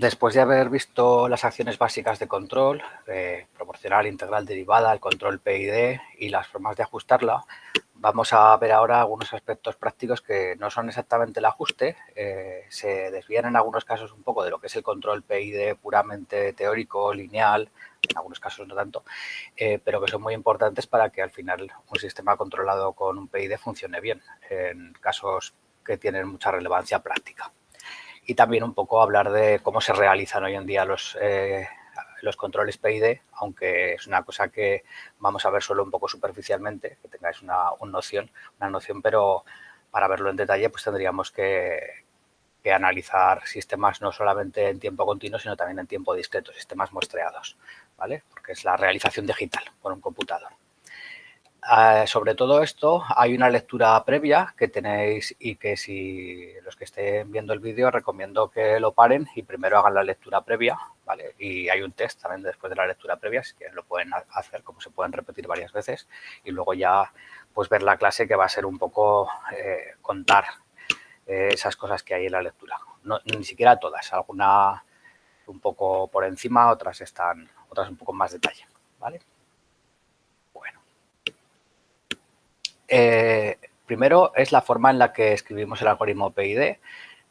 Después de haber visto las acciones básicas de control, proporcional, integral, derivada, el control PID y las formas de ajustarla, vamos a ver ahora algunos aspectos prácticos que no son exactamente el ajuste, se desvían en algunos casos un poco de lo que es el control PID puramente teórico, lineal, en algunos casos no tanto, pero que son muy importantes para que al final un sistema controlado con un PID funcione bien, en casos que tienen mucha relevancia práctica. Y también un poco hablar de cómo se realizan hoy en día los controles PID, aunque es una cosa que vamos a ver solo un poco superficialmente, que tengáis una noción, pero para verlo en detalle pues tendríamos que analizar sistemas no solamente en tiempo continuo, sino también en tiempo discreto, sistemas muestreados, ¿vale? Porque es la realización digital por un computador. Sobre todo esto hay una lectura previa que tenéis y que si los que estén viendo el vídeo recomiendo que lo paren y primero hagan la lectura previa, ¿vale? Y hay un test también después de la lectura previa, si quieren lo pueden hacer, como se pueden repetir varias veces y luego ya pues ver la clase que va a ser un poco contar esas cosas que hay en la lectura. No, ni siquiera todas, alguna un poco por encima, otras un poco más detalle, ¿vale? Primero es la forma en la que escribimos el algoritmo PID.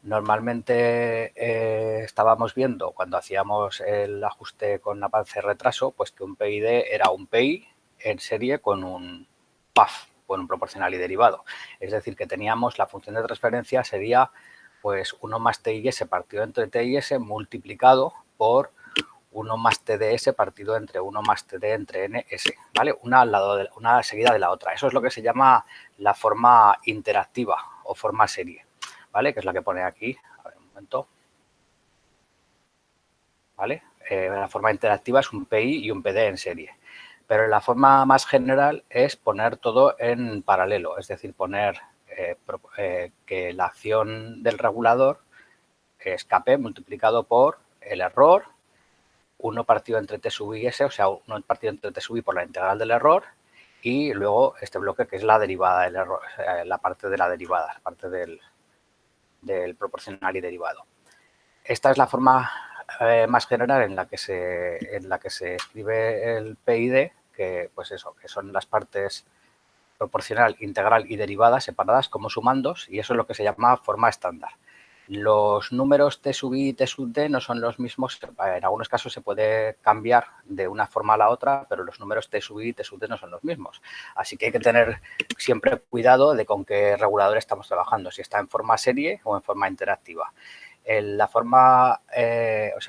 Normalmente estábamos viendo cuando hacíamos el ajuste con avance-retraso, pues que un PID era un PI en serie con un PAF, con un proporcional y derivado. Es decir, que teníamos la función de transferencia sería pues 1 más TIS partido entre TIS multiplicado por 1 más TDS partido entre 1 más TD entre NS, ¿vale? Una seguida de la otra. Eso es lo que se llama la forma interactiva o forma serie, ¿vale? Que es la que pone aquí. A ver, un momento. ¿Vale? La forma interactiva es un PI y un PD en serie. Pero la forma más general es poner todo en paralelo, es decir, poner que la acción del regulador escape multiplicado por el error 1 partido entre t sub i s, o sea, 1 partido entre t sub i por la integral del error y luego este bloque que es la derivada del error, la parte de la derivada, la parte del proporcional y derivado. Esta es la forma más general en la que se escribe el PID, que pues eso, que son las partes proporcional, integral y derivada separadas como sumandos, y eso es lo que se llama forma estándar. Los números t sub i y t sub d no son los mismos, en algunos casos se puede cambiar de una forma a la otra, pero los números t sub i y t sub d no son los mismos. Así que hay que tener siempre cuidado de con qué regulador estamos trabajando, si está en forma serie o en forma interactiva. La forma,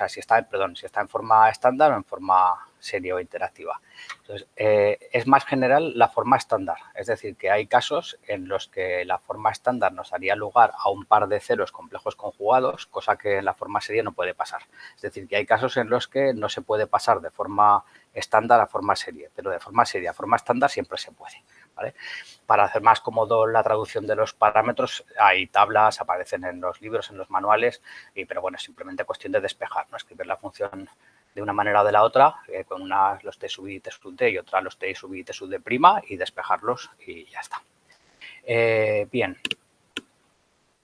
si está en forma estándar o en forma serie o interactiva. Entonces, es más general la forma estándar, es decir, que hay casos en los que la forma estándar nos daría lugar a un par de ceros complejos conjugados, cosa que en la forma serie no puede pasar. Es decir, que hay casos en los que no se puede pasar de forma estándar a forma serie, pero de forma serie a forma estándar siempre se puede, ¿vale? Para hacer más cómodo la traducción de los parámetros, hay tablas, aparecen en los libros, en los manuales, pero bueno, es simplemente cuestión de despejar, ¿no? Escribir la función de una manera o de la otra, con una los t sub i y t sub d y otra los t sub i y t sub d prima y despejarlos y ya está. Bien,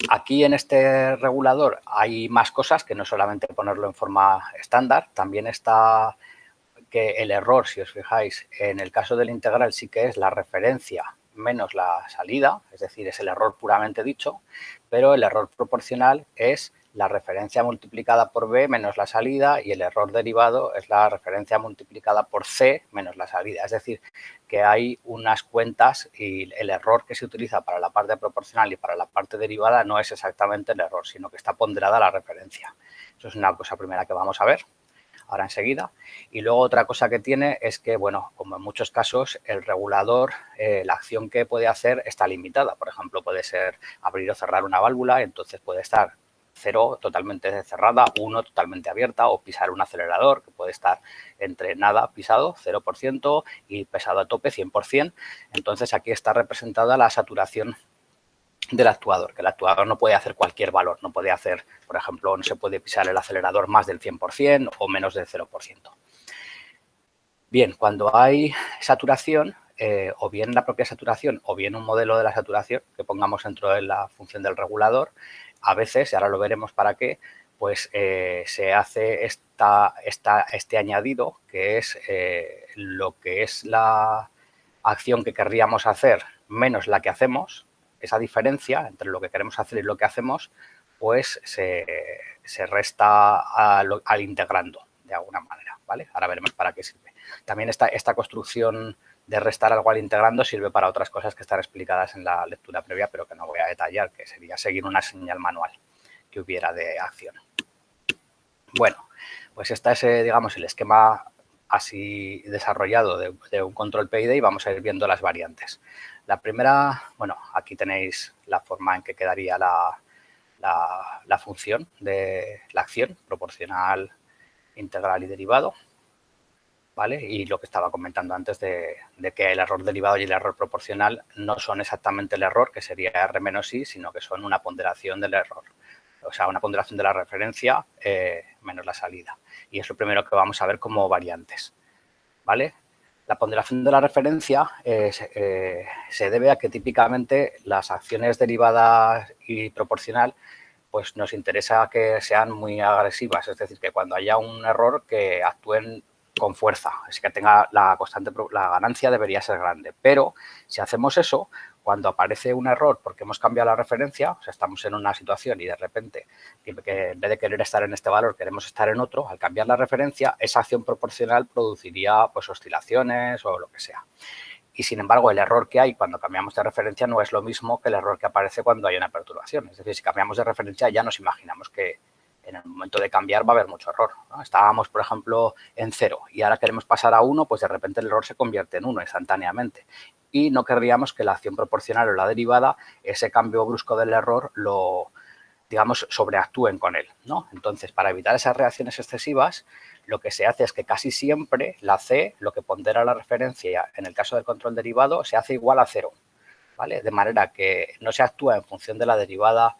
aquí en este regulador hay más cosas que no solamente ponerlo en forma estándar, también está que el error, si os fijáis, en el caso del integral sí que es la referencia menos la salida, es decir, es el error puramente dicho, pero el error proporcional es la referencia multiplicada por b menos la salida y el error derivado es la referencia multiplicada por c menos la salida. Es decir, que hay unas cuentas y el error que se utiliza para la parte proporcional y para la parte derivada no es exactamente el error, sino que está ponderada la referencia. Eso es una cosa primera que vamos a ver ahora enseguida. Y luego otra cosa que tiene es que, bueno, como en muchos casos, el regulador, la acción que puede hacer está limitada. Por ejemplo, puede ser abrir o cerrar una válvula, entonces puede estar 0 totalmente cerrada, 1 totalmente abierta, o pisar un acelerador, que puede estar entre nada pisado, 0%, y pesado a tope, 100%. Entonces, aquí está representada la saturación del actuador, que el actuador no puede hacer cualquier valor, no puede hacer, por ejemplo, no se puede pisar el acelerador más del 100% o menos del 0%. Bien, cuando hay saturación, o bien la propia saturación o bien un modelo de la saturación que pongamos dentro de la función del regulador, a veces, y ahora lo veremos para qué, pues se hace este añadido, que es lo que es la acción que querríamos hacer menos la que hacemos. Esa diferencia entre lo que queremos hacer y lo que hacemos, pues se resta al integrando, de alguna manera, ¿vale? Ahora veremos para qué sirve. También esta construcción de restar algo al integrando sirve para otras cosas que están explicadas en la lectura previa, pero que no voy a detallar, que sería seguir una señal manual que hubiera de acción. Bueno, pues este es, digamos, el esquema así desarrollado de un control PID y vamos a ir viendo las variantes. La primera, bueno, aquí tenéis la forma en que quedaría la función de la acción, proporcional, integral y derivado, ¿vale? Y lo que estaba comentando antes de que el error derivado y el error proporcional no son exactamente el error, que sería R menos I, sino que son una ponderación del error. O sea, una ponderación de la referencia menos la salida. Y es lo primero que vamos a ver como variantes, ¿vale? La ponderación de la referencia se debe a que típicamente las acciones derivadas y proporcional pues nos interesa que sean muy agresivas, es decir, que cuando haya un error que actúen con fuerza, es que tenga la ganancia debería ser grande, pero si hacemos eso, cuando aparece un error porque hemos cambiado la referencia, o sea, estamos en una situación y de repente, que en vez de querer estar en este valor, queremos estar en otro, al cambiar la referencia, esa acción proporcional produciría pues oscilaciones o lo que sea. Y, sin embargo, el error que hay cuando cambiamos de referencia no es lo mismo que el error que aparece cuando hay una perturbación. Es decir, si cambiamos de referencia ya nos imaginamos que en el momento de cambiar va a haber mucho error, ¿no? Estábamos, por ejemplo, en 0 y ahora queremos pasar a 1, pues de repente el error se convierte en 1 instantáneamente. Y no querríamos que la acción proporcional o la derivada, ese cambio brusco del error, digamos, sobreactúen con él, ¿no? Entonces, para evitar esas reacciones excesivas, lo que se hace es que casi siempre la C, lo que pondera la referencia en el caso del control derivado, se hace igual a 0, ¿vale? De manera que no se actúa en función de la derivada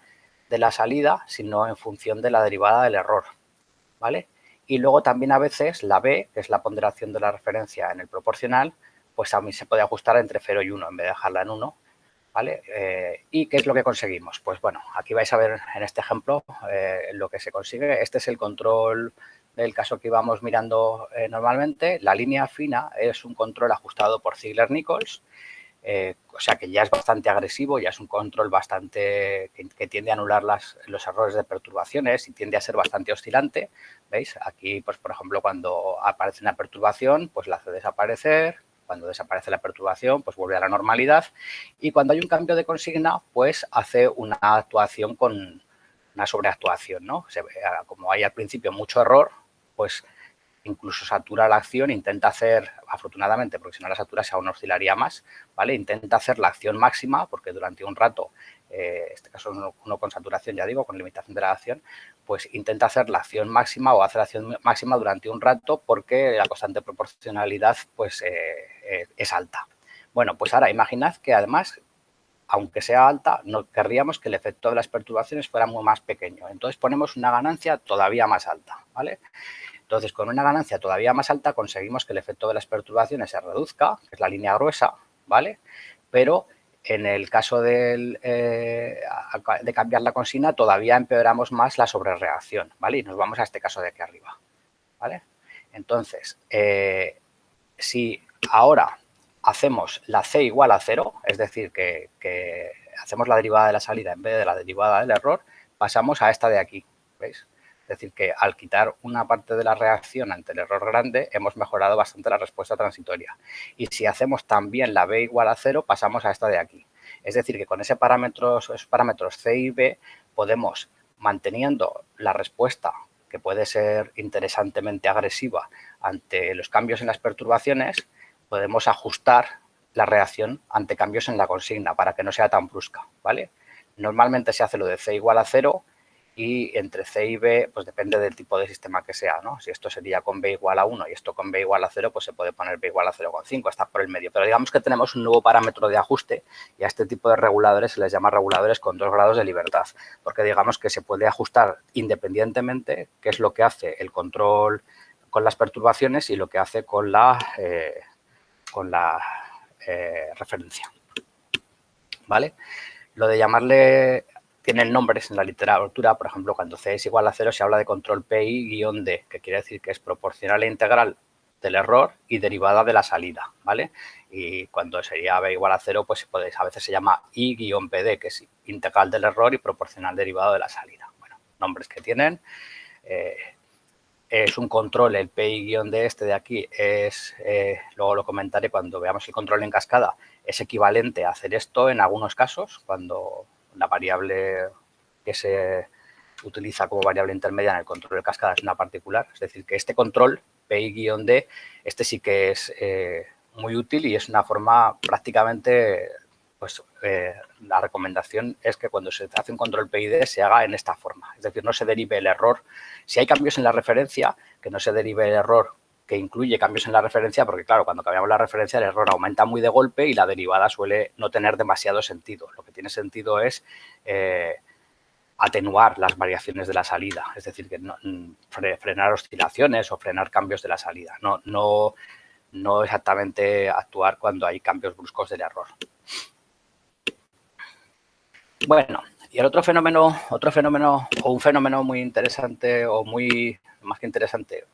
de la salida, sino en función de la derivada del error, ¿vale? Y luego también a veces la B, que es la ponderación de la referencia en el proporcional, pues también se puede ajustar entre 0 y 1 en vez de dejarla en 1, ¿vale? ¿Y qué es lo que conseguimos? Pues bueno, aquí vais a ver en este ejemplo lo que se consigue. Este es el control del caso que íbamos mirando normalmente. La línea fina es un control ajustado por Ziegler-Nichols, o sea que ya es bastante agresivo, ya es un control bastante que tiende a anular los errores de perturbaciones y tiende a ser bastante oscilante. ¿Veis? Aquí, pues por ejemplo, cuando aparece una perturbación, pues la hace desaparecer. Cuando desaparece la perturbación, pues vuelve a la normalidad. Y cuando hay un cambio de consigna, pues hace una actuación con una sobreactuación, ¿no? Como hay al principio mucho error, pues incluso satura la acción, intenta hacer, afortunadamente, porque si no la satura aún oscilaría más, ¿vale? Intenta hacer la acción máxima, porque durante un rato, en este caso uno con saturación, ya digo, con limitación de la acción, pues intenta hacer la acción máxima o hace la acción máxima durante un rato porque la constante proporcionalidad pues es alta. Bueno, pues ahora imaginad que además, aunque sea alta, no querríamos que el efecto de las perturbaciones fuera muy más pequeño. Entonces ponemos una ganancia todavía más alta, ¿vale? Entonces, con una ganancia todavía más alta conseguimos que el efecto de las perturbaciones se reduzca, que es la línea gruesa, ¿vale? Pero en el caso de cambiar la consigna todavía empeoramos más la sobrereacción, ¿vale? Y nos vamos a este caso de aquí arriba, ¿vale? Entonces, si ahora hacemos la C igual a 0, es decir, que hacemos la derivada de la salida en vez de la derivada del error, pasamos a esta de aquí, ¿veis? Es decir, que al quitar una parte de la reacción ante el error grande, hemos mejorado bastante la respuesta transitoria. Y si hacemos también la B igual a 0, pasamos a esta de aquí. Es decir, que con esos parámetros C y B podemos, manteniendo la respuesta, que puede ser interesantemente agresiva ante los cambios en las perturbaciones, podemos ajustar la reacción ante cambios en la consigna para que no sea tan brusca, ¿vale? Normalmente se hace lo de C igual a 0 y entre C y B, pues depende del tipo de sistema que sea, ¿no? Si esto sería con B igual a 1 y esto con B igual a 0, pues se puede poner B igual a 0,5, está por el medio. Pero digamos que tenemos un nuevo parámetro de ajuste y a este tipo de reguladores se les llama reguladores con 2 grados de libertad, porque digamos que se puede ajustar independientemente qué es lo que hace el control con las perturbaciones y lo que hace con la referencia, ¿vale? Lo de llamarle tienen nombres en la literatura. Por ejemplo, cuando C es igual a 0 se habla de control PI-D, que quiere decir que es proporcional e integral del error y derivada de la salida, ¿vale? Y cuando sería B igual a 0, pues a veces se llama I-PD, que es integral del error y proporcional derivado de la salida. Bueno, nombres que tienen. Es un control, el PI-D este de aquí, luego lo comentaré cuando veamos el control en cascada, es equivalente a hacer esto en algunos casos, cuando la variable que se utiliza como variable intermedia en el control de cascada es una particular. Es decir, que este control, PI-D, este sí que es muy útil y es una forma prácticamente, pues la recomendación es que cuando se hace un control PID se haga en esta forma. Es decir, no se derive el error. Si hay cambios en la referencia, que no se derive el error que incluye cambios en la referencia, porque claro, cuando cambiamos la referencia el error aumenta muy de golpe y la derivada suele no tener demasiado sentido. Lo que tiene sentido es atenuar las variaciones de la salida, es decir, que frenar oscilaciones o frenar cambios de la salida, no exactamente actuar cuando hay cambios bruscos del error. Bueno, y el otro fenómeno o un fenómeno muy interesante o muy más que interesante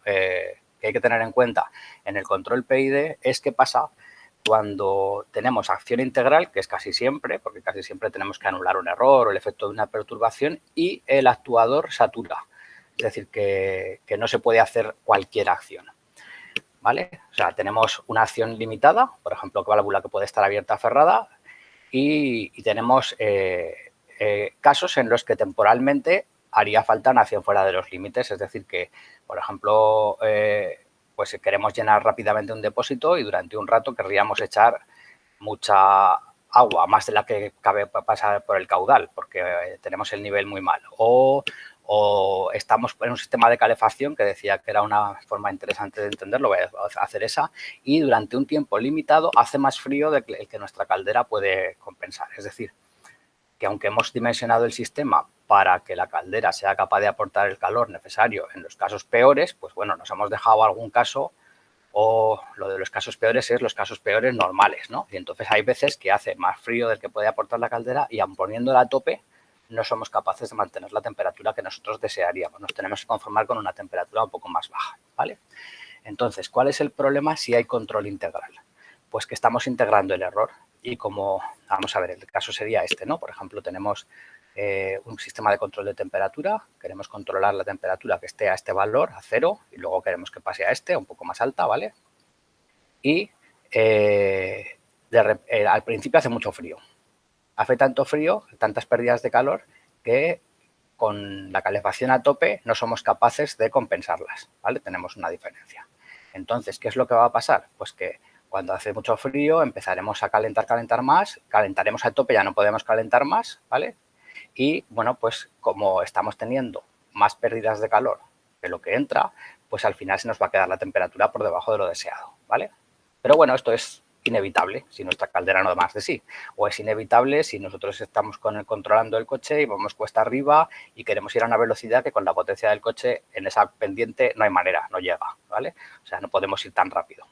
que hay que tener en cuenta en el control PID es qué pasa cuando tenemos acción integral, que es casi siempre, porque casi siempre tenemos que anular un error o el efecto de una perturbación, y el actuador satura. Es decir, que no se puede hacer cualquier acción, ¿vale? O sea, tenemos una acción limitada, por ejemplo, válvula que puede estar abierta o cerrada, y tenemos casos en los que temporalmente haría falta una acción fuera de los límites, es decir, que, por ejemplo, pues queremos llenar rápidamente un depósito y durante un rato querríamos echar mucha agua, más de la que cabe pasar por el caudal, porque tenemos el nivel muy mal. O estamos en un sistema de calefacción, que decía que era una forma interesante de entenderlo, voy a hacer esa, y durante un tiempo limitado hace más frío del que nuestra caldera puede compensar. Es decir, que aunque hemos dimensionado el sistema para que la caldera sea capaz de aportar el calor necesario en los casos peores, pues bueno, nos hemos dejado algún caso, o lo de los casos peores es los casos peores normales, ¿no? Y entonces hay veces que hace más frío del que puede aportar la caldera y aun poniéndola a tope no somos capaces de mantener la temperatura que nosotros desearíamos. Nos tenemos que conformar con una temperatura un poco más baja, ¿vale? Entonces, ¿cuál es el problema si hay control integral? Pues que estamos integrando el error y como, vamos a ver, el caso sería este, ¿no? Por ejemplo, tenemos un sistema de control de temperatura, queremos controlar la temperatura que esté a este valor, a 0, y luego queremos que pase a este, un poco más alta, ¿vale? Y al principio hace mucho frío. Hace tanto frío, tantas pérdidas de calor, que con la calefacción a tope no somos capaces de compensarlas, ¿vale? Tenemos una diferencia. Entonces, ¿qué es lo que va a pasar? Pues que cuando hace mucho frío empezaremos a calentar más, calentaremos a tope, ya no podemos calentar más, ¿vale? Y, bueno, pues como estamos teniendo más pérdidas de calor de lo que entra, pues al final se nos va a quedar la temperatura por debajo de lo deseado, ¿vale? Pero bueno, esto es inevitable si nuestra caldera no da más de sí. O es inevitable si nosotros estamos controlando el coche y vamos cuesta arriba y queremos ir a una velocidad que con la potencia del coche en esa pendiente no hay manera, no llega, ¿vale? O sea, no podemos ir tan rápido.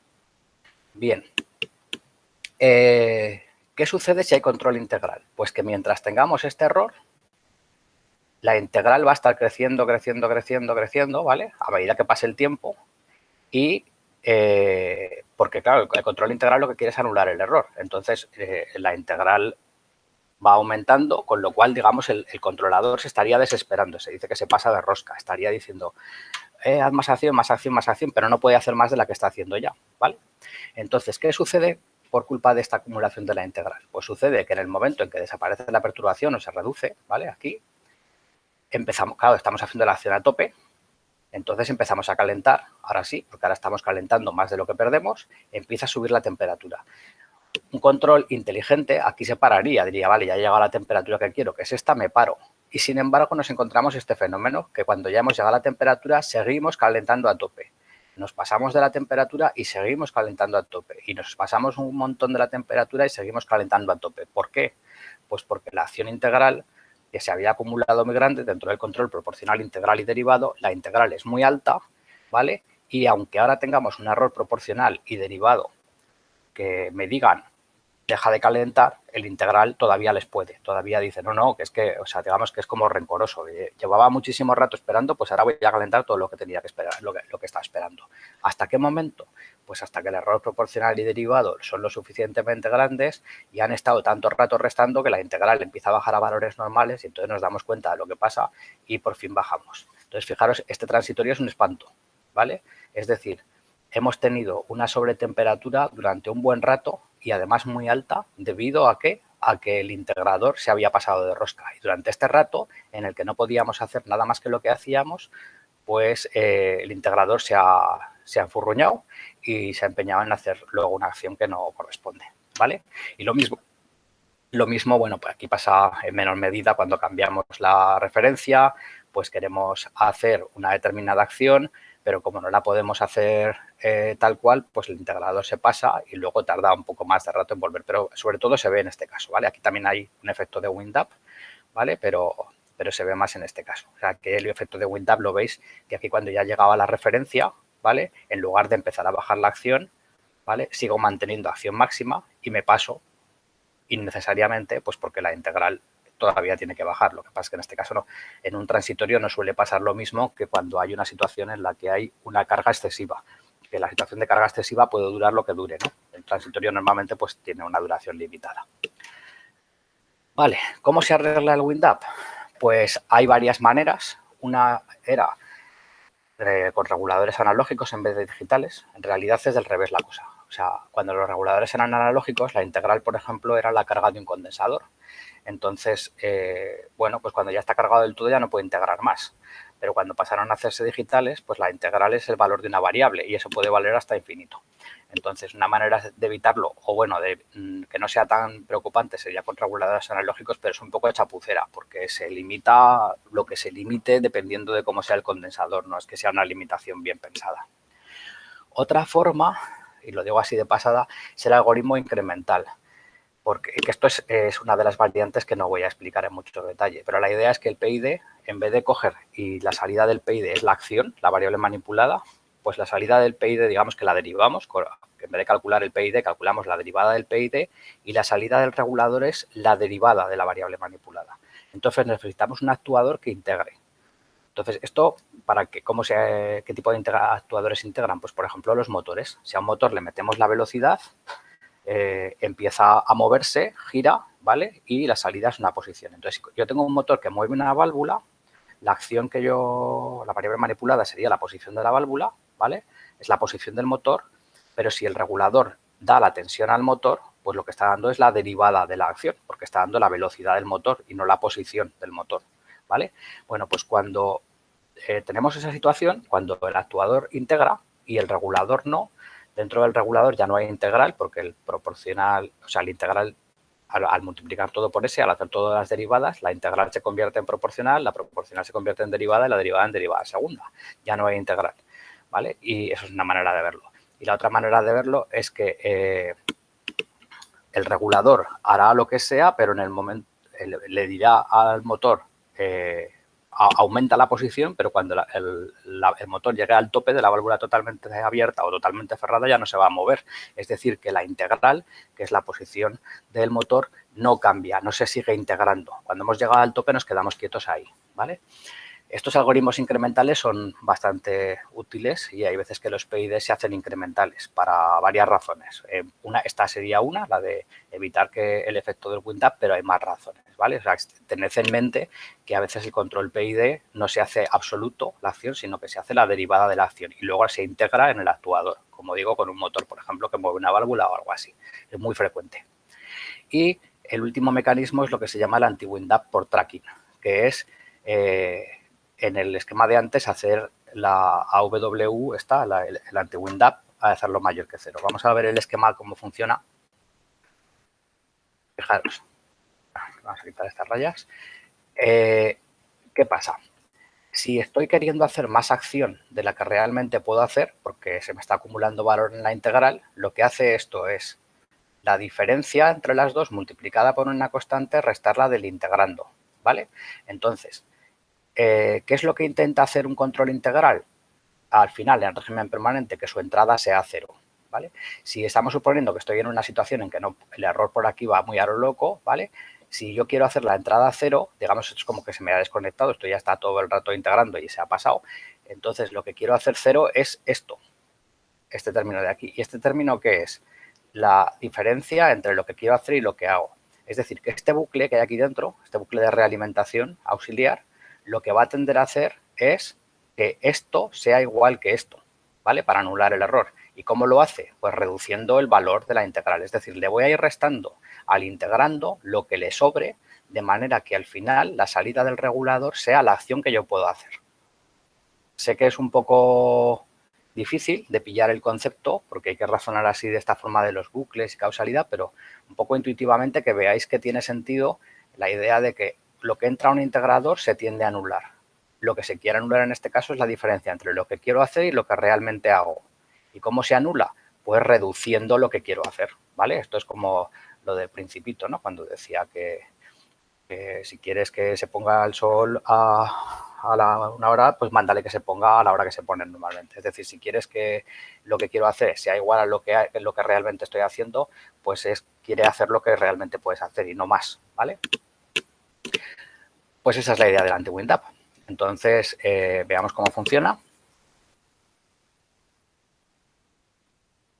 Bien. ¿Qué sucede si hay control integral? Pues que mientras tengamos este error, la integral va a estar creciendo, ¿vale? A medida que pase el tiempo y porque, claro, el control integral lo que quiere es anular el error. Entonces, la integral va aumentando, con lo cual, digamos, el controlador se estaría desesperando. Se dice que se pasa de rosca. Estaría diciendo, haz más acción, más acción, más acción, pero no puede hacer más de la que está haciendo ya, ¿vale? Entonces, ¿qué sucede por culpa de esta acumulación de la integral? Pues sucede que en el momento en que desaparece la perturbación o se reduce, ¿vale? Aquí empezamos, claro, estamos haciendo la acción a tope, entonces empezamos a calentar, ahora sí, porque ahora estamos calentando más de lo que perdemos, empieza a subir la temperatura. Un control inteligente aquí se pararía, diría, vale, ya he llegado a la temperatura que quiero, que es esta, me paro. Y sin embargo nos encontramos este fenómeno, que cuando ya hemos llegado a la temperatura seguimos calentando a tope. Nos pasamos de la temperatura y seguimos calentando a tope. Y nos pasamos un montón de la temperatura y seguimos calentando a tope. ¿Por qué? Pues porque la acción integral que se había acumulado muy grande dentro del control proporcional integral y derivado, la integral es muy alta, ¿vale? Y aunque ahora tengamos un error proporcional y derivado que me digan deja de calentar, el integral todavía les puede. Todavía dice, no, que es que, o sea, digamos que es como rencoroso. Llevaba muchísimo rato esperando, pues ahora voy a calentar todo lo que tenía que esperar, lo que estaba esperando. ¿Hasta qué momento? Pues hasta que el error proporcional y derivado son lo suficientemente grandes y han estado tanto rato restando que la integral empieza a bajar a valores normales y entonces nos damos cuenta de lo que pasa y por fin bajamos. Entonces, fijaros, este transitorio es un espanto, ¿vale? Es decir, hemos tenido una sobretemperatura durante un buen rato y además muy alta, ¿debido a qué? A que el integrador se había pasado de rosca. Y durante este rato, en el que no podíamos hacer nada más que lo que hacíamos, pues el integrador se ha enfurruñado y se ha empeñado en hacer luego una acción que no corresponde, ¿vale? Y lo mismo, bueno, pues aquí pasa en menor medida cuando cambiamos la referencia, pues queremos hacer una determinada acción, pero como no la podemos hacer tal cual, pues el integrador se pasa y luego tarda un poco más de rato en volver, pero sobre todo se ve en este caso, ¿vale? Aquí también hay un efecto de wind-up, ¿vale? Pero se ve más en este caso. O sea, que el efecto de wind-up lo veis que aquí cuando ya llegaba la referencia, ¿vale? En lugar de empezar a bajar la acción, ¿vale? Sigo manteniendo acción máxima y me paso innecesariamente, pues porque la integral todavía tiene que bajar. Lo que pasa es que en este caso no. En un transitorio no suele pasar lo mismo que cuando hay una situación en la que hay una carga excesiva. Que la situación de carga excesiva puede durar lo que dure, ¿no? El transitorio normalmente pues tiene una duración limitada. Vale, ¿cómo se arregla el wind-up? Pues hay varias maneras. Una era con reguladores analógicos en vez de digitales. En realidad es del revés la cosa. O sea, cuando los reguladores eran analógicos, la integral, por ejemplo, era la carga de un condensador. Entonces, bueno, pues cuando ya está cargado del todo ya no puede integrar más. Pero cuando pasaron a hacerse digitales, pues la integral es el valor de una variable y eso puede valer hasta infinito. Entonces, una manera de evitarlo, o bueno, de que no sea tan preocupante, sería con reguladores analógicos, pero es un poco chapucera, porque se limita lo que se limite dependiendo de cómo sea el condensador, no es que sea una limitación bien pensada. Otra forma, y lo digo así de pasada, es el algoritmo incremental, porque que esto es una de las variantes que no voy a explicar en mucho detalle, pero la idea es que el PID, en vez de coger y la salida del PID es la acción, la variable manipulada, pues la salida del PID, digamos que la derivamos, en vez de calcular el PID, calculamos la derivada del PID y la salida del regulador es la derivada de la variable manipulada. Entonces necesitamos un actuador que integre. Entonces, esto, ¿qué tipo de actuadores integran? Pues, por ejemplo, los motores. Si a un motor le metemos la velocidad, empieza a moverse, gira, ¿vale? Y la salida es una posición. Entonces, yo tengo un motor que mueve una válvula, la acción la variable manipulada sería la posición de la válvula, ¿vale? Es la posición del motor, pero si el regulador da la tensión al motor, pues lo que está dando es la derivada de la acción, porque está dando la velocidad del motor y no la posición del motor, ¿vale? Bueno, pues cuando tenemos esa situación, cuando el actuador integra y el regulador no, dentro del regulador ya no hay integral porque el proporcional, o sea, el integral al multiplicar todo por S, al hacer todas las derivadas, la integral se convierte en proporcional, la proporcional se convierte en derivada y la derivada en derivada segunda. Ya no hay integral, ¿vale? Y eso es una manera de verlo. Y la otra manera de verlo es que el regulador hará lo que sea, pero en el momento le dirá al motor aumenta la posición, pero cuando el motor llegue al tope de la válvula totalmente abierta o totalmente cerrada ya no se va a mover. Es decir, que la integral, que es la posición del motor, no cambia, no se sigue integrando. Cuando hemos llegado al tope nos quedamos quietos ahí, ¿vale? Estos algoritmos incrementales son bastante útiles y hay veces que los PID se hacen incrementales para varias razones. Esta sería una, la de evitar que el efecto del wind-up, pero hay más razones, ¿vale? O sea, tened en mente que a veces el control PID no se hace absoluto la acción, sino que se hace la derivada de la acción y luego se integra en el actuador, como digo, con un motor, por ejemplo, que mueve una válvula o algo así. Es muy frecuente. Y el último mecanismo es lo que se llama el anti-wind-up por tracking, que es en el esquema de antes hacer la AW, el anti-wind-up, a hacerlo mayor que cero. Vamos a ver el esquema, cómo funciona. Fijaros, vamos a quitar estas rayas. ¿Qué pasa? Si estoy queriendo hacer más acción de la que realmente puedo hacer, porque se me está acumulando valor en la integral, lo que hace esto es la diferencia entre las dos multiplicada por una constante, restarla del integrando, ¿vale? Entonces, ¿qué es lo que intenta hacer un control integral? Al final, en régimen permanente, que su entrada sea cero, ¿vale? Si estamos suponiendo que estoy en una situación en que no, el error por aquí va muy a lo loco, ¿vale? Si yo quiero hacer la entrada a 0, digamos, es como que se me ha desconectado, esto ya está todo el rato integrando y se ha pasado. Entonces, lo que quiero hacer 0 es esto, este término de aquí. ¿Y este término qué es? La diferencia entre lo que quiero hacer y lo que hago. Es decir, que este bucle que hay aquí dentro, este bucle de realimentación auxiliar, lo que va a tender a hacer es que esto sea igual que esto, ¿vale? Para anular el error. ¿Y cómo lo hace? Pues reduciendo el valor de la integral. Es decir, le voy a ir restando al integrando lo que le sobre, de manera que al final la salida del regulador sea la acción que yo puedo hacer. Sé que es un poco difícil de pillar el concepto, porque hay que razonar así de esta forma de los bucles y causalidad, pero un poco intuitivamente que veáis que tiene sentido la idea de que lo que entra a un integrador se tiende a anular. Lo que se quiere anular en este caso es la diferencia entre lo que quiero hacer y lo que realmente hago. ¿Y cómo se anula? Pues reduciendo lo que quiero hacer, ¿vale? Esto es como lo del Principito, ¿no? Cuando decía que si quieres que se ponga el sol a una hora, pues mándale que se ponga a la hora que se pone normalmente. Es decir, si quieres que lo que quiero hacer sea igual a lo que realmente estoy haciendo, pues quiere hacer lo que realmente puedes hacer y no más, ¿vale? Pues esa es la idea del anti-WinDAP. Entonces, veamos cómo funciona.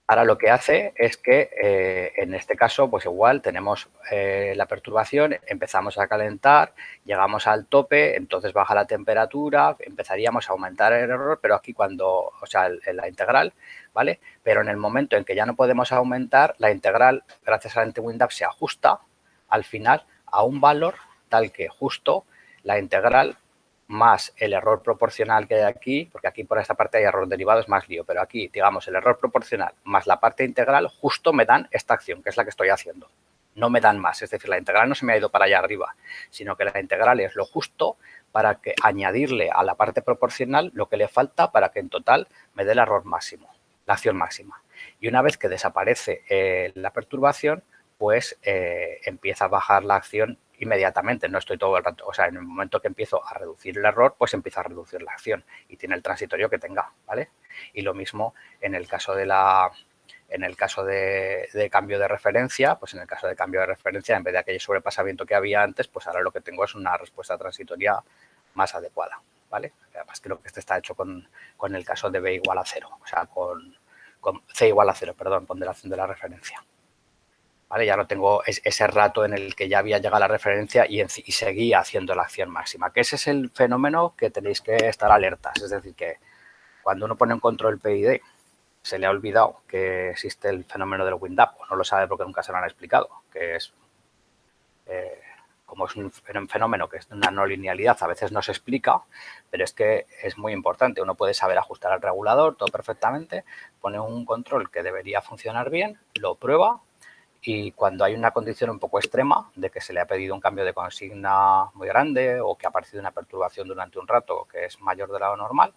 Ahora lo que hace es que, en este caso, pues igual tenemos la perturbación, empezamos a calentar, llegamos al tope, entonces baja la temperatura, empezaríamos a aumentar el error, pero aquí cuando, o sea, la integral, ¿vale? Pero en el momento en que ya no podemos aumentar, la integral, gracias al anti-WinDAP, se ajusta al final a un valor tal que justo la integral más el error proporcional que hay aquí, porque aquí por esta parte hay error derivado, es más lío, pero aquí, digamos, el error proporcional más la parte integral justo me dan esta acción, que es la que estoy haciendo. No me dan más, es decir, la integral no se me ha ido para allá arriba, sino que la integral es lo justo para que añadirle a la parte proporcional lo que le falta para que en total me dé el error máximo, la acción máxima. Y una vez que desaparece la perturbación, pues empieza a bajar la acción inmediatamente, no estoy todo el rato, o sea, en el momento que empiezo a reducir el error, pues empieza a reducir la acción y tiene el transitorio que tenga, ¿vale? Y lo mismo en el caso de cambio de referencia, pues en el caso de cambio de referencia, en vez de aquel sobrepasamiento que había antes, pues ahora lo que tengo es una respuesta transitoria más adecuada, ¿vale? Además creo que este está hecho con el caso de B igual a 0, o sea, con C igual a 0, perdón, ponderación de la referencia. ¿Vale? Ya no tengo ese rato en el que ya había llegado la referencia y seguía haciendo la acción máxima, que ese es el fenómeno que tenéis que estar alertas. Es decir, que cuando uno pone un control PID, se le ha olvidado que existe el fenómeno del WinDAP, o no lo sabe porque nunca se lo han explicado, que es, como es un fenómeno que es una no linealidad, a veces no se explica, pero es que es muy importante. Uno puede saber ajustar al regulador todo perfectamente, pone un control que debería funcionar bien, lo prueba, y cuando hay una condición un poco extrema de que se le ha pedido un cambio de consigna muy grande o que ha aparecido una perturbación durante un rato que es mayor de lo normal,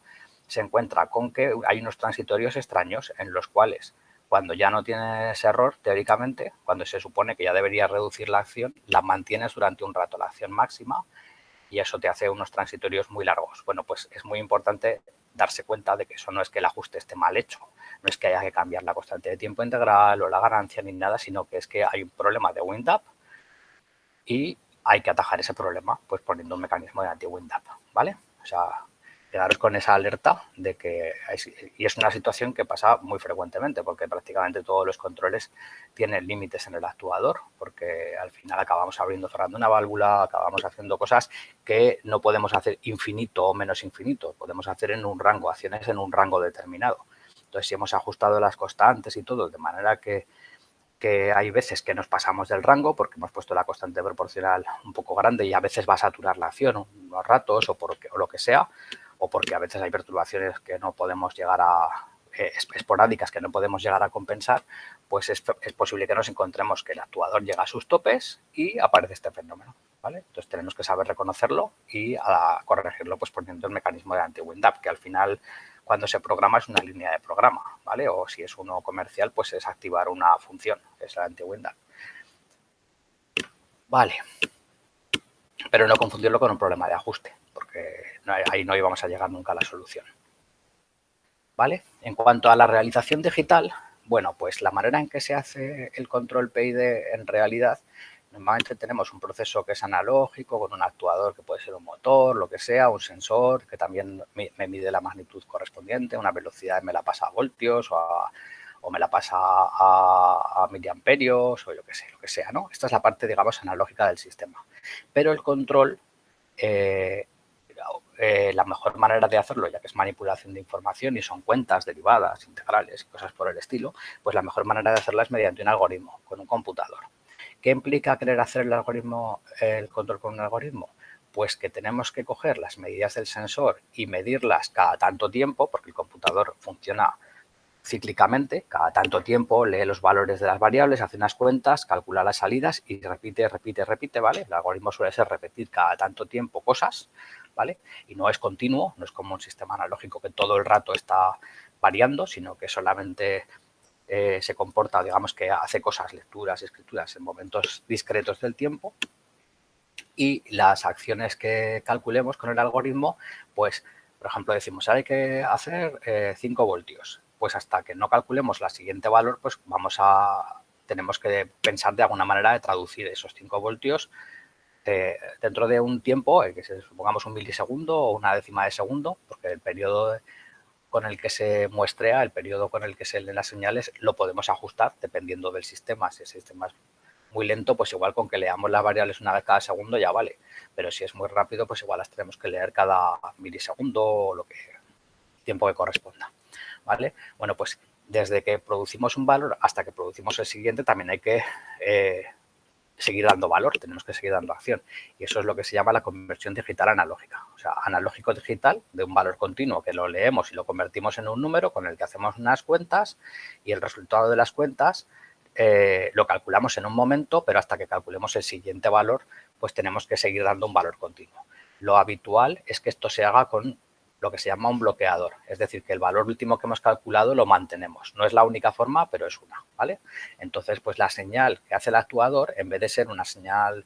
se encuentra con que hay unos transitorios extraños en los cuales cuando ya no tienes error, teóricamente, cuando se supone que ya debería reducir la acción, la mantienes durante un rato, la acción máxima, y eso te hace unos transitorios muy largos. Bueno, pues es muy importante darse cuenta de que eso no es que el ajuste esté mal hecho, no es que haya que cambiar la constante de tiempo integral o la ganancia ni nada, sino que es que hay un problema de WinDAP y hay que atajar ese problema pues poniendo un mecanismo de anti-WinDAP, ¿vale? O sea, quedaros con esa alerta de que y es una situación que pasa muy frecuentemente porque prácticamente todos los controles tienen límites en el actuador porque al final acabamos abriendo, cerrando una válvula, acabamos haciendo cosas que no podemos hacer infinito o menos infinito, podemos hacer en un rango, acciones en un rango determinado. Entonces, si hemos ajustado las constantes y todo de manera que hay veces que nos pasamos del rango porque hemos puesto la constante proporcional un poco grande y a veces va a saturar la acción unos ratos o lo que sea, o porque a veces hay perturbaciones que no podemos llegar a, esporádicas que no podemos llegar a compensar, pues es posible que nos encontremos que el actuador llega a sus topes y aparece este fenómeno, ¿vale? Entonces tenemos que saber reconocerlo y a corregirlo pues poniendo el mecanismo de anti-WinDAP, que al final cuando se programa es una línea de programa, ¿vale? O si es uno comercial, pues es activar una función, que es el anti-WinDAP. Vale. Pero no confundirlo con un problema de ajuste, porque ahí no íbamos a llegar nunca a la solución. ¿Vale? En cuanto a la realización digital, Bueno, pues la manera en que se hace el control PID en realidad, normalmente tenemos un proceso que es analógico, con un actuador que puede ser un motor, lo que sea, un sensor que también me mide la magnitud correspondiente, una velocidad me la pasa a voltios o me la pasa a miliamperios o yo qué sé, lo que sea, ¿no? Esta es la parte, digamos, analógica del sistema. Pero el control, la mejor manera de hacerlo, ya que es manipulación de información y son cuentas derivadas, integrales y cosas por el estilo, pues la mejor manera de hacerla es mediante un algoritmo, con un computador. ¿Qué implica querer hacer el control con un algoritmo? Pues que tenemos que coger las medidas del sensor y medirlas cada tanto tiempo, porque el computador funciona cíclicamente, cada tanto tiempo lee los valores de las variables, hace unas cuentas, calcula las salidas y repite, ¿vale? El algoritmo suele ser repetir cada tanto tiempo cosas, ¿vale? Y no es continuo, no es como un sistema analógico que todo el rato está variando, sino que solamente se comporta, digamos que hace cosas, lecturas, escrituras en momentos discretos del tiempo, y las acciones que calculemos con el algoritmo, pues, por ejemplo, decimos, hay que hacer 5 voltios. Pues hasta que no calculemos la siguiente valor, pues tenemos que pensar de alguna manera de traducir esos 5 voltios dentro de un tiempo, que supongamos un milisegundo o una décima de segundo, porque el periodo con el que se muestrea, el periodo con el que se leen las señales, lo podemos ajustar dependiendo del sistema. Si el sistema es muy lento, pues igual con que leamos las variables una vez cada segundo ya vale. Pero si es muy rápido, pues igual las tenemos que leer cada milisegundo o lo que tiempo que corresponda. ¿Vale? Bueno, pues desde que producimos un valor hasta que producimos el siguiente también hay que seguir dando valor, tenemos que seguir dando acción. Y eso es lo que se llama la conversión digital analógica. O sea, analógico digital de un valor continuo que lo leemos y lo convertimos en un número con el que hacemos unas cuentas y el resultado de las cuentas lo calculamos en un momento, pero hasta que calculemos el siguiente valor, pues tenemos que seguir dando un valor continuo. Lo habitual es que esto se haga con lo que se llama un bloqueador, es decir, que el valor último que hemos calculado lo mantenemos. No es la única forma, pero es una, ¿vale? Entonces, pues la señal que hace el actuador, en vez de ser una señal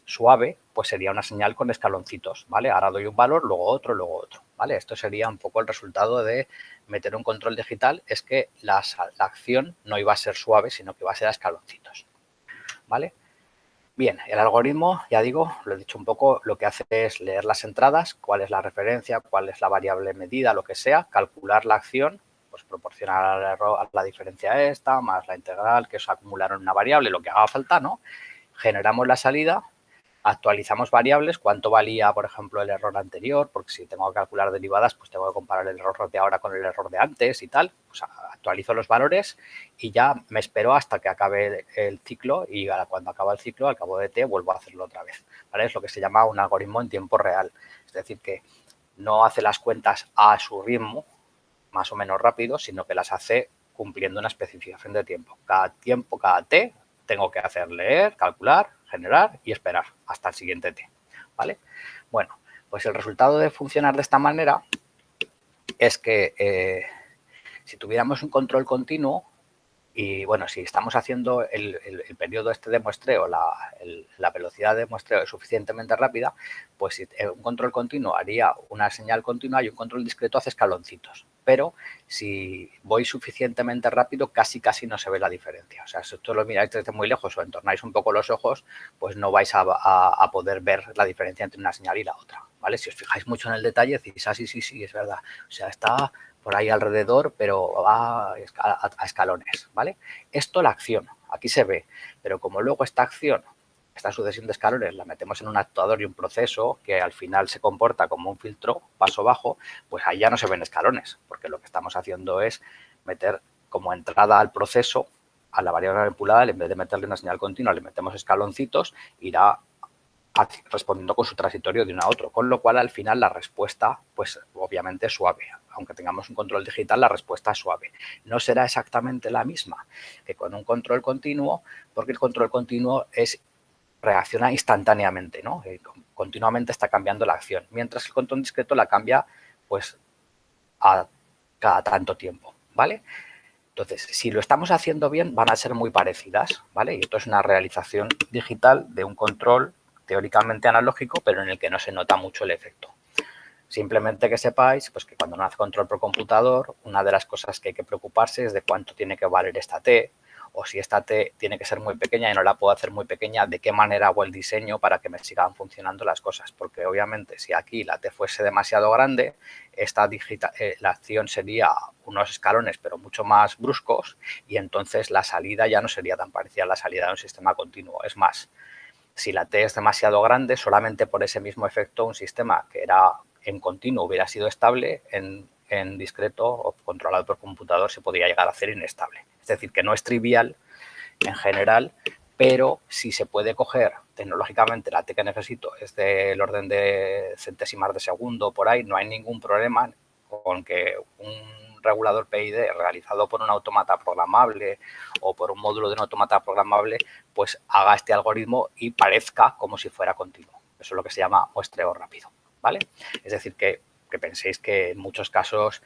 suave, pues sería una señal con escaloncitos, ¿vale? Ahora doy un valor, luego otro, ¿vale? Esto sería un poco el resultado de meter un control digital, es que la acción no iba a ser suave, sino que iba a ser a escaloncitos, ¿vale? Bien, el algoritmo, ya digo, lo he dicho un poco, lo que hace es leer las entradas, cuál es la referencia, cuál es la variable medida, lo que sea, calcular la acción, pues proporcionar al error, a la diferencia esta, más la integral que se acumularon en una variable, lo que haga falta, ¿no? Generamos la salida, actualizamos variables, cuánto valía, por ejemplo, el error anterior, porque si tengo que calcular derivadas, pues tengo que comparar el error de ahora con el error de antes y tal. Pues actualizo los valores y ya me espero hasta que acabe el ciclo y cuando acaba el ciclo, al cabo de t, vuelvo a hacerlo otra vez. ¿Vale? Es lo que se llama un algoritmo en tiempo real. Es decir, que no hace las cuentas a su ritmo, más o menos rápido, sino que las hace cumpliendo una especificación de tiempo. Cada t, tengo que hacer leer, calcular, generar y esperar hasta el siguiente t, ¿vale? Bueno, pues el resultado de funcionar de esta manera es que si tuviéramos un control continuo y, bueno, si estamos haciendo el periodo este de muestreo, la velocidad de muestreo es suficientemente rápida, pues si un control continuo haría una señal continua y un control discreto hace escaloncitos. Pero si voy suficientemente rápido, casi no se ve la diferencia. O sea, si esto lo miráis desde muy lejos o entornáis un poco los ojos, pues no vais a poder ver la diferencia entre una señal y la otra, ¿vale? Si os fijáis mucho en el detalle, decís, sí, es verdad. O sea, está por ahí alrededor, pero va a escalones, ¿vale? Esto la acción, aquí se ve, pero como luego esta acción, esta sucesión de escalones, la metemos en un actuador y un proceso que al final se comporta como un filtro paso bajo, pues ahí ya no se ven escalones, porque lo que estamos haciendo es meter como entrada al proceso, a la variable manipulada, en vez de meterle una señal continua, le metemos escaloncitos, irá respondiendo con su transitorio de uno a otro, con lo cual al final la respuesta, pues obviamente es suave. Aunque tengamos un control digital, la respuesta es suave. No será exactamente la misma que con un control continuo, porque el control continuo reacciona instantáneamente, ¿no? Continuamente está cambiando la acción, mientras el control discreto la cambia pues a cada tanto tiempo, ¿vale? Entonces, si lo estamos haciendo bien, van a ser muy parecidas, ¿vale? Y esto es una realización digital de un control teóricamente analógico, pero en el que no se nota mucho el efecto. Simplemente que sepáis pues, que cuando uno hace control por computador, una de las cosas que hay que preocuparse es de cuánto tiene que valer esta T, o si esta T tiene que ser muy pequeña y no la puedo hacer muy pequeña, de qué manera hago el diseño para que me sigan funcionando las cosas. Porque obviamente si aquí la T fuese demasiado grande, la acción sería unos escalones pero mucho más bruscos y entonces la salida ya no sería tan parecida a la salida de un sistema continuo. Es más, si la T es demasiado grande, solamente por ese mismo efecto un sistema que era en continuo hubiera sido estable, en discreto o controlado por computador se podría llegar a hacer inestable. Es decir, que no es trivial en general, pero si se puede coger tecnológicamente la T que necesito es del orden de centésimas de segundo, por ahí, no hay ningún problema con que un regulador PID realizado por un autómata programable o por un módulo de un autómata programable, pues haga este algoritmo y parezca como si fuera continuo. Eso es lo que se llama muestreo rápido, ¿vale? Es decir, que penséis que en muchos casos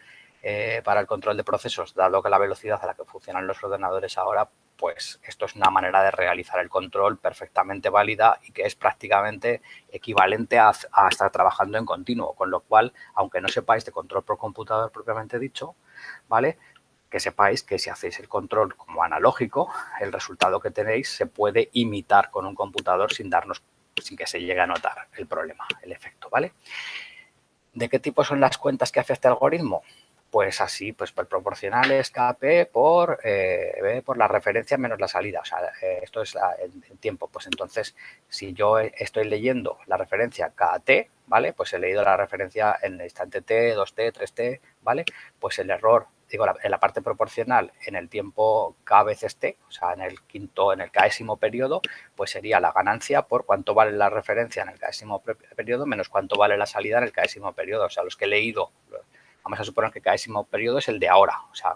para el control de procesos, dado que la velocidad a la que funcionan los ordenadores ahora, pues esto es una manera de realizar el control perfectamente válida y que es prácticamente equivalente a estar trabajando en continuo, con lo cual, aunque no sepáis de control por computador propiamente dicho, ¿vale? Que sepáis que si hacéis el control como analógico, el resultado que tenéis se puede imitar con un computador sin que se llegue a notar el problema, el efecto, ¿vale? ¿De qué tipo son las cuentas que hace este algoritmo? Pues así, pues proporcional es KP por la referencia menos la salida. O sea, esto es el tiempo. Pues entonces, si yo estoy leyendo la referencia KT, ¿vale? Pues he leído la referencia en el instante T, 2T, 3T, ¿vale? Pues el error, digo, en la parte proporcional en el tiempo K veces T, o sea, en el késimo periodo, pues sería la ganancia por cuánto vale la referencia en el késimo periodo menos cuánto vale la salida en el késimo periodo. O sea, los que he leído, vamos a suponer que késimo periodo es el de ahora, o sea,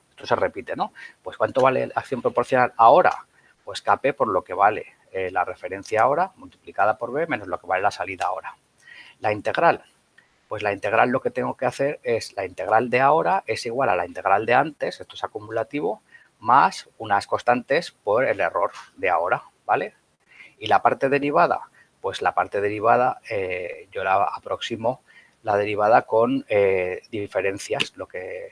esto se repite, ¿no? Pues ¿cuánto vale la acción proporcional ahora? Pues KP por lo que vale la referencia ahora multiplicada por B menos lo que vale la salida ahora. La integral, pues la integral lo que tengo que hacer es la integral de ahora es igual a la integral de antes, esto es acumulativo, más unas constantes por el error de ahora, ¿vale? Y la parte derivada, pues la parte derivada yo la aproximo la derivada con diferencias, lo que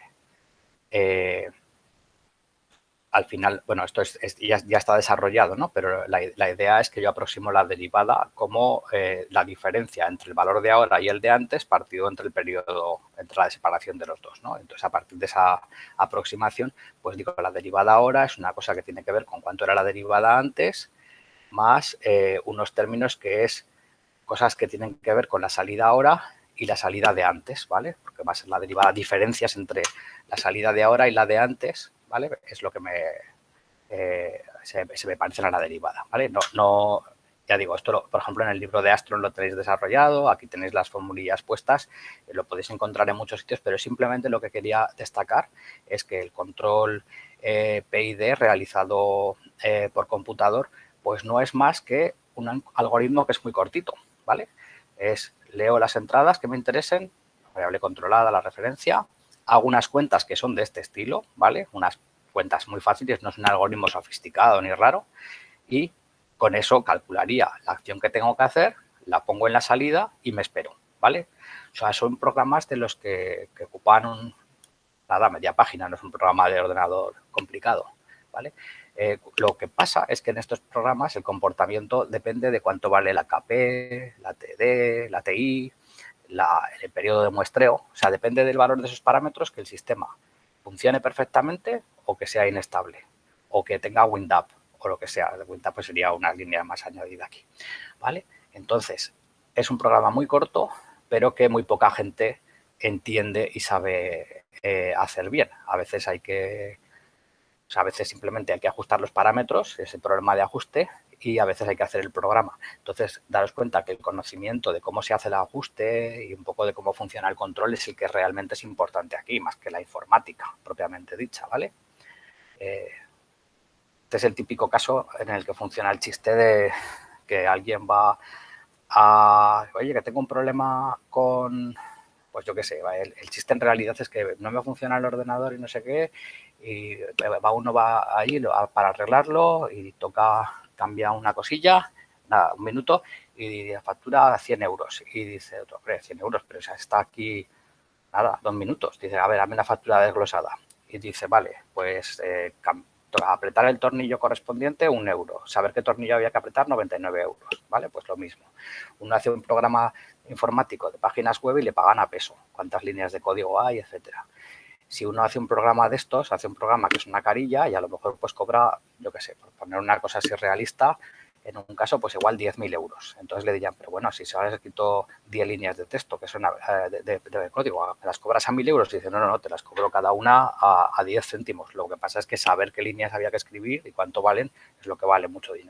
al final, bueno, esto ya está desarrollado, ¿no? Pero la idea es que yo aproximo la derivada como la diferencia entre el valor de ahora y el de antes partido entre el periodo, entre la separación de los dos, ¿no? Entonces, a partir de esa aproximación, pues digo, la derivada ahora es una cosa que tiene que ver con cuánto era la derivada antes, más unos términos que es cosas que tienen que ver con la salida ahora y la salida de antes, ¿vale? Porque va a ser la derivada, diferencias entre la salida de ahora y la de antes, ¿vale? Es lo que se me parecen a la derivada, ¿vale? Ya digo, esto, por ejemplo, en el libro de Astron lo tenéis desarrollado, aquí tenéis las formulillas puestas, lo podéis encontrar en muchos sitios, pero simplemente lo que quería destacar es que el control PID realizado por computador, pues no es más que un algoritmo que es muy cortito, ¿vale? Leo las entradas que me interesen, variable controlada, la referencia, hago unas cuentas que son de este estilo, ¿vale? Unas cuentas muy fáciles, no es un algoritmo sofisticado ni raro, y con eso calcularía la acción que tengo que hacer, la pongo en la salida y me espero, ¿vale? O sea, son programas de los que ocupan media página, no es un programa de ordenador complicado, ¿vale? Lo que pasa es que en estos programas el comportamiento depende de cuánto vale la KP, la TD, la TI, el periodo de muestreo, o sea, depende del valor de esos parámetros que el sistema funcione perfectamente o que sea inestable, o que tenga wind-up, o lo que sea. El wind-up pues sería una línea más añadida aquí, ¿vale? Entonces, es un programa muy corto, pero que muy poca gente entiende y sabe hacer bien. A veces a veces simplemente hay que ajustar los parámetros, ese problema de ajuste, y a veces hay que hacer el programa. Entonces, daros cuenta que el conocimiento de cómo se hace el ajuste y un poco de cómo funciona el control es el que realmente es importante aquí, más que la informática propiamente dicha, ¿vale? Este es el típico caso en el que funciona el chiste de que alguien va oye, que tengo un problema con, pues yo qué sé, el chiste en realidad es que no me funciona el ordenador y no sé qué, y uno va ahí para arreglarlo y toca cambiar una cosilla, nada, un minuto, y la factura 100 euros. Y dice otro, hombre, 100 euros, pero o sea, está aquí, nada, 2 minutos. Dice, a ver, dame la factura desglosada. Y dice, vale, pues apretar el tornillo correspondiente, 1 euro. Saber qué tornillo había que apretar, 99 euros. ¿Vale? Pues lo mismo. Uno hace un programa informático de páginas web y le pagan a peso. Cuántas líneas de código hay, etcétera. Si uno hace un programa de estos, hace un programa que es una carilla y a lo mejor pues cobra, yo qué sé, por poner una cosa así realista, en un caso pues igual 10.000 euros. Entonces le dirían, pero bueno, si se has escrito 10 líneas de texto, que son de código, ¿me las cobras a 1.000 euros? Y dice, no, no, no, te las cobro cada una a 10 céntimos. Lo que pasa es que saber qué líneas había que escribir y cuánto valen es lo que vale mucho dinero.